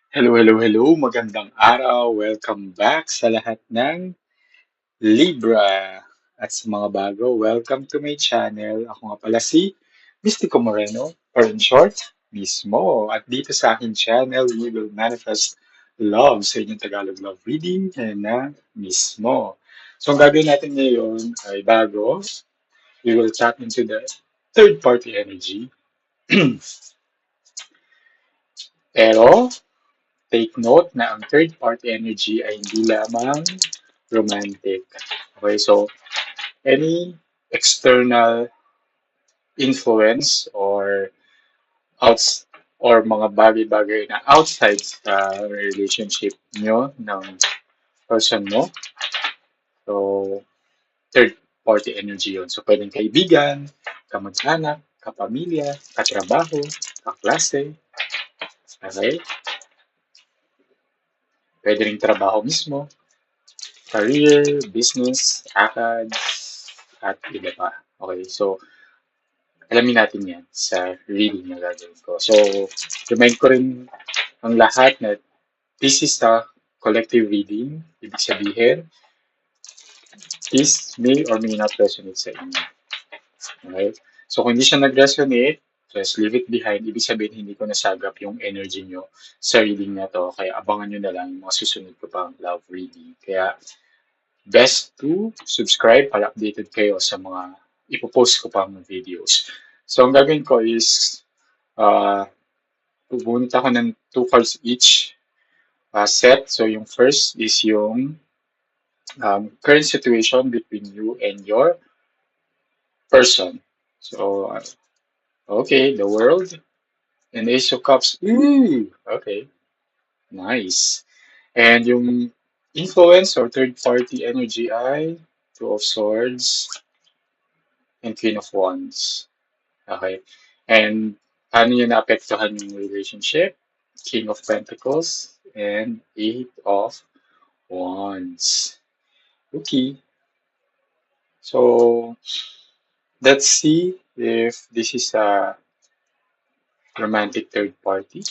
Hello, hello, hello. Magandang araw. Welcome back sa lahat ng Libra. At sa mga bago, welcome to my channel. Ako nga pala si Mystico Moreno, or in short, Mismo. At dito sa aking channel, we will manifest love sa inyong Tagalog love reading na Mismo. So, ang gagawin natin ngayon ay bago. We will tap into the third party energy. Pero, take note na ang third party energy ay hindi lamang romantic. Okay, so any external influence outs or mga bagay-bagay na outside sa relationship nyo ng person mo. So, third party energy yun. So, pwedeng kaibigan, kamag-anak, kapamilya, katrabaho, kaklase, okay? Pwede rin trabaho mismo, career, business, akad, at iba pa. Okay, so alamin natin yan sa reading na gagawin ko. So, remind ko rin ang lahat na this is a collective reading. Ibig sabihin, this may or may not resonate sa inyo. Okay? So, kung hindi siya nag-resonate, just leave it behind. Ibig sabihin, hindi ko nasagap yung energy nyo sa reading na to. Kaya abangan nyo na lang yung mga susunod ko pang love reading. Kaya, best to subscribe para updated kayo sa mga ipopost ko pang videos. So, ang gagawin ko is, bubunot ako ng two cards each set. So, yung first is yung current situation between you and your person. So, okay, the world and Ace of Cups. Ooh, okay, nice. And yung influence or third party energy ay Two of Swords and Queen of Wands. Okay. And paano niya naapektuhan yung relationship? King of Pentacles and Eight of Wands. Okay. So, let's see if this is a romantic third party.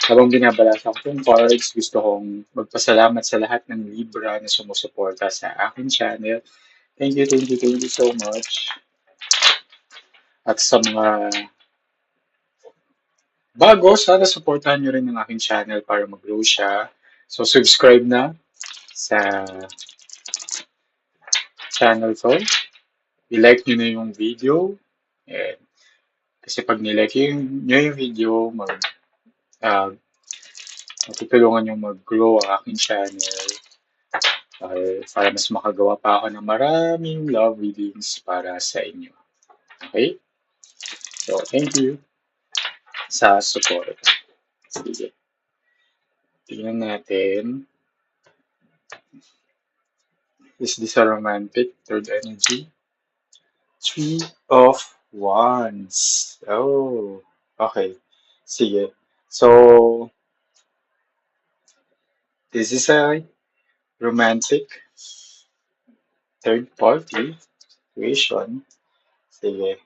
Habang binabalasa ko yung cards, gusto kong magpasalamat sa lahat ng Libra na sumusuporta sa akin channel. Thank you so much. At sa mga bago, sana supportahan nyo rin ang aking channel para mag-grow siya. So, subscribe na sa channel ko. I-like nyo na yung video. And, kasi pag nilike nyo yung video, uh, matutulungan yung mag-grow ang aking channel. Para mas makagawa pa ako ng maraming love readings para sa inyo. Okay? So, thank you sa support. Sige. Tingnan natin. Is this a romantic third energy? Three of Wands. Oh, okay. Sige. So, this is a romantic third party situation. Sige.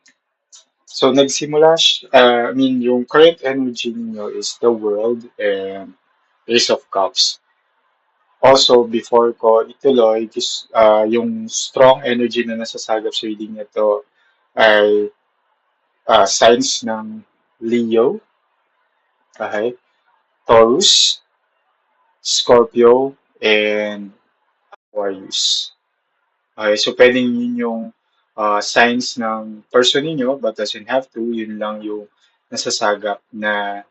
So, yung current energy niyo is the world and Ace of Cups. Also, before ko ituloy, yung strong energy na nasasagap sa reading nito ay signs ng Leo, okay, Taurus, Scorpio, and Aquarius. Okay, so pwedeng yun yung signs ng person ninyo, but doesn't have to. Yun lang yung nasasagap na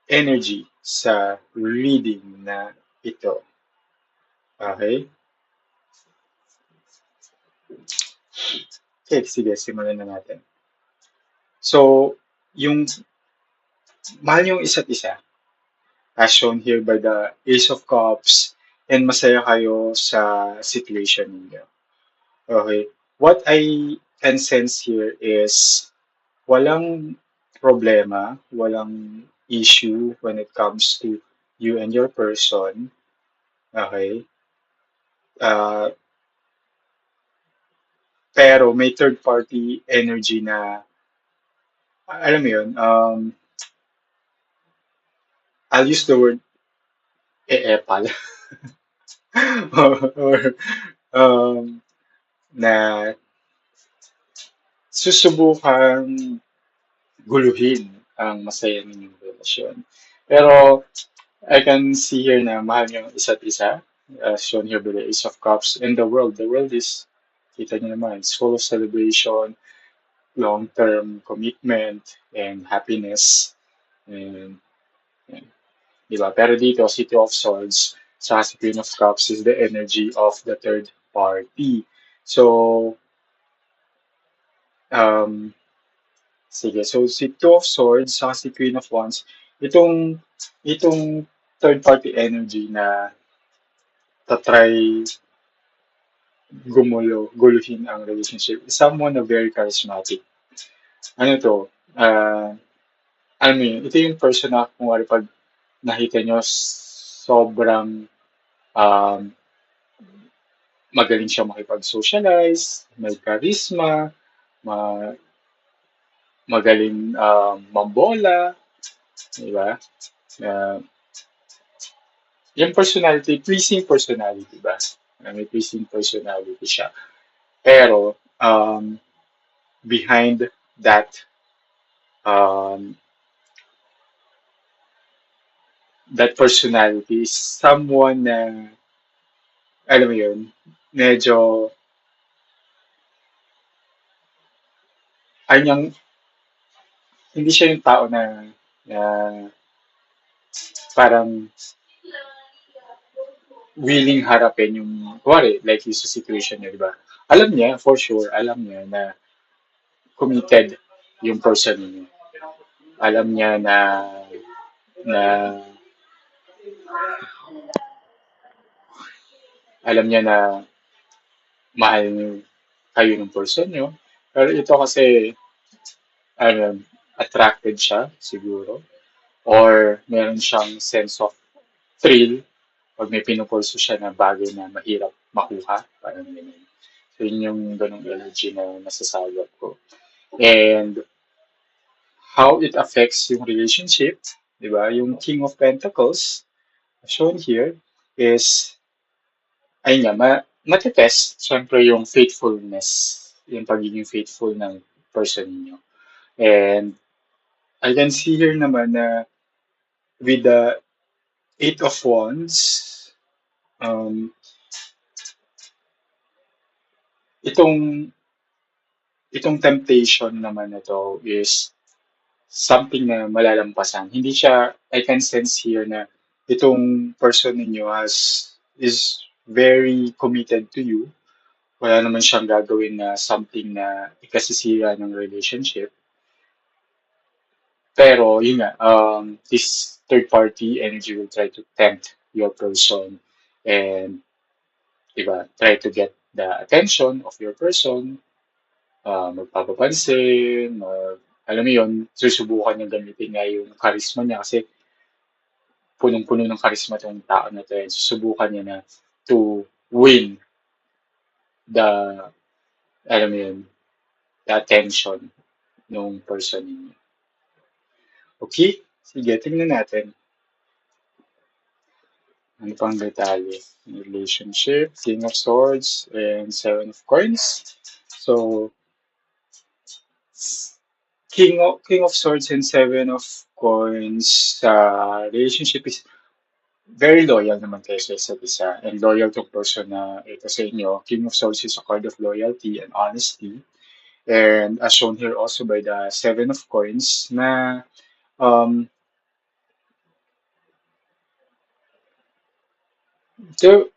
energy sa reading na ito. Okay? Okay, sige, simulan na natin. So, yung mahal yung isa't isa, as shown here by the Ace of Cups, and masaya kayo sa situation ninyo. Okay? What I can sense here is walang problema, walang issue when it comes to you and your person. Okay? Uh, pero may third party energy na, alam mo yun, I'll use the word e-epal or na susubukan guluhin ang masaya ninyong relasyon. Pero I can see here na mahal niyo ang isa't isa, as shown here by the Ace of Cups, and the world. The world is, kita niyo naman, it's full of celebration, long-term commitment, and happiness. And, yan, di ba? Pero dito, si Two of Swords, sa si Queen of Cups is the energy of the third party. So, um, sige. So, si Two of Swords, sa si Queen of Wands, itong third party energy na tatry guluhin ang relationship. Someone na very charismatic. Ano to? Alam mo yun, ito yung person na kung wari pag nakita nyo, sobrang um, magaling siya makipag-socialize, may charisma, ma- magaling mambola, di ba? Uh, yung personality, pleasing personality ba? May pleasing personality siya. Pero, behind that um, that personality is someone na, alam mo yun, medyo, anyang, hindi siya yung tao na parang willing harapin yung, kuwari, like yung sa situation niya, di ba? Alam niya, for sure, alam niya na committed yung person niya. Alam niya na alam niya na mahal niyo kayo ng person niyo. Pero ito kasi, ano, attracted siya, siguro. Or meron siyang sense of thrill pag may pinupulso siya na bagay na mahirap makuha. Parang ganun. So, yun yung ganung energy na nasasagap ko. And how it affects yung relationship, di ba? Yung King of Pentacles, shown here, is, ayun nga, matitest, syempre, yung faithfulness, yung pagiging faithful ng person niyo. And I can see here naman na with the Eight of Wands, um, itong itong temptation naman na to is something na malalampasan. Hindi siya, I can sense here na itong person ninyo is very committed to you. Wala naman siyang gagawin na something na ikasisira ng relationship. Pero, yun nga, this third party energy will try to tempt your person and, diba, try to get the attention of your person, magpapapansin, alam mo yun, susubukan niya gamitin nga yung charisma niya kasi punong-puno ng charisma tong tao na to. And susubukan niya na to win the, alam mo yun, the attention ng person niya. Okay? Sige, tingnan natin. Ano pang detalye? Relationship, King of Swords, and Seven of Coins. So, King of Swords and Seven of Coins sa relationship is very loyal naman kayo sa isa't isa and loyal to person na ito sa inyo. King of Swords is a card of loyalty and honesty. And as shown here also by the Seven of Coins na um, there,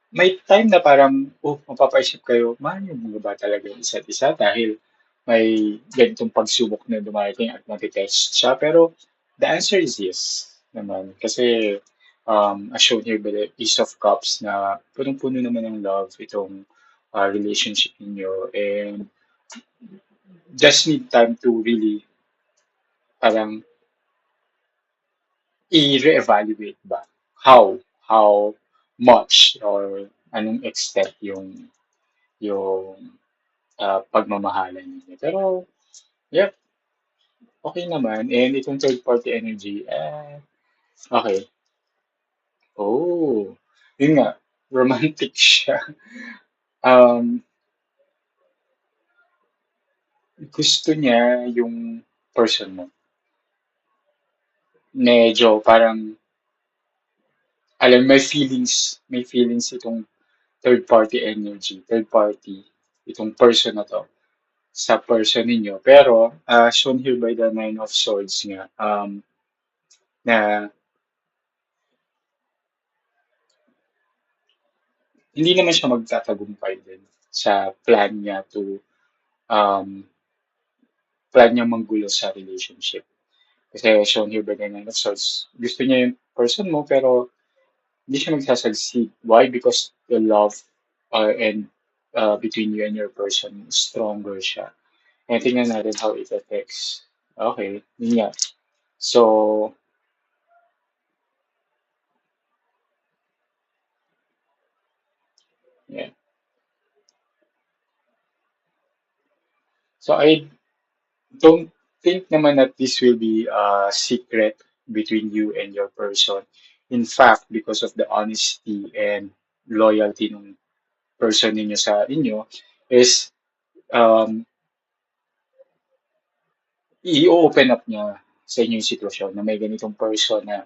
may time na parang, mapapaisip kayo, mahal niyo mo ba talaga yung isa't isa dahil may ganitong pagsubok na dumarating at matitest siya. Pero the answer is yes naman. Kasi as shown here by the Ace of Cups na punong-puno naman ng love itong relationship niyo and just need time to really parang i-reevaluate ba how much or anong extent yung pagmamahalan niyo. Pero, yep, okay naman. And itong third party energy, Okay. Oh, yun nga, romantic siya. Um, gusto niya yung person mo. Medyo parang, alam, may feelings itong third party energy, third party, itong person na to sa person ninyo. Pero, shown here by the Nine of Swords nga, na hindi naman siya magtatagumpay din sa um, plan niya manggulo sa relationship. Kasi shown here by the Nine of Swords, gusto niya yung person mo, pero hindi siya magsasucceed. Why? Because the love and between you and your person, stronger siya. And tingnan natin how it affects. Okay, yun nga. So, yeah. So, I don't think naman that this will be a secret between you and your person. In fact, because of the honesty and loyalty ng person ninyo sa inyo, is um, i-open up niya sa inyo yung sitwasyon na may ganitong person na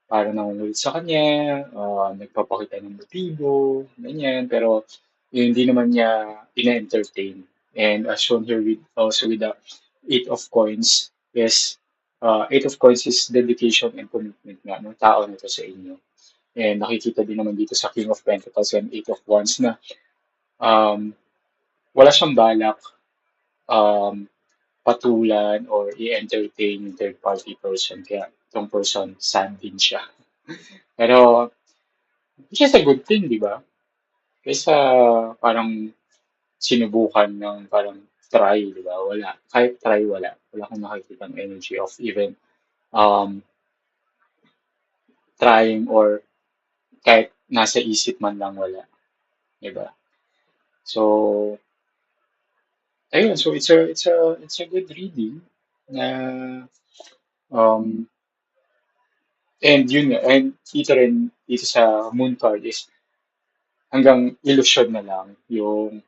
parang nangungulit sa kanya, nagpapakita ng motibo, ganyan, pero yun, hindi naman niya ina-entertain. And as shown here with also with the Eight of Coins is Eight of Coins is dedication and commitment nga ng tao nito sa inyo. And nakikita din naman dito sa King of Pentacles and Eight of Wands na um, wala siyang balak um, patulan or i-entertain yung third party person. Kaya itong person, sad din siya. Pero, which is a good thing, di ba? Kaysa parang sinubukan ng parang try, di ba? Wala. Kahit try, wala. Wala akong nakikita ng energy of even um, trying or kahit nasa isip man lang wala. Di ba? So, ayun. So, it's a good reading na um, and yun nga, and dito rin, dito sa moon card is hanggang illusion na lang yung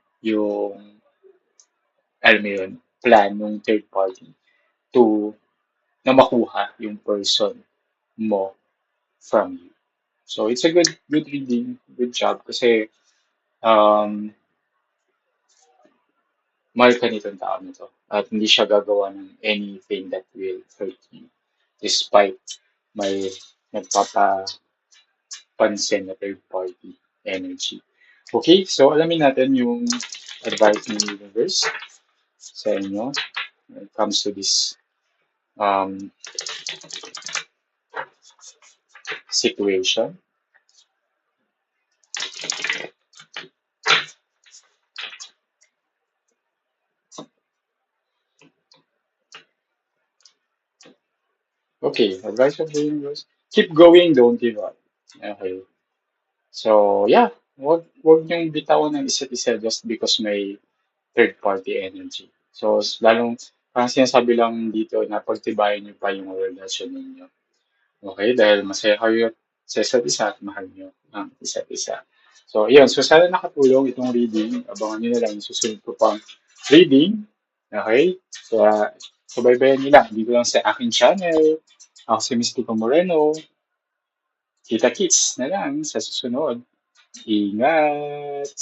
alam mo yun, plan ng third party to na makuha yung person mo from you. So it's a good reading, good job kasi um mahal ka nitong tao nito at hindi siya gagawa ng anything that will hurt you despite may nagpapapansin na third party energy. Okay, so alamin natin yung advice ng universe sa inyo when it comes to this um, situation. Okay, advice of the universe. Keep going, don't give up. Okay. So, yeah, wag niyong bitawan ng isa't isa just because may third party energy. So, lalong parang sinasabi lang dito na pagtibayan niyo pa yung relasyon ninyo. Okay? Dahil masaya kayo sa isa't isa at mahal niyo ang isa't isa. So, yun. So, sana nakatulong itong reading. Abangan niyo na lang yung susunod ko pang reading. Okay? So, subaybayan niyo lang. Dito lang sa aking channel. Ako si Mystico Moreno. Kita-kits na lang sa susunod. Ingat!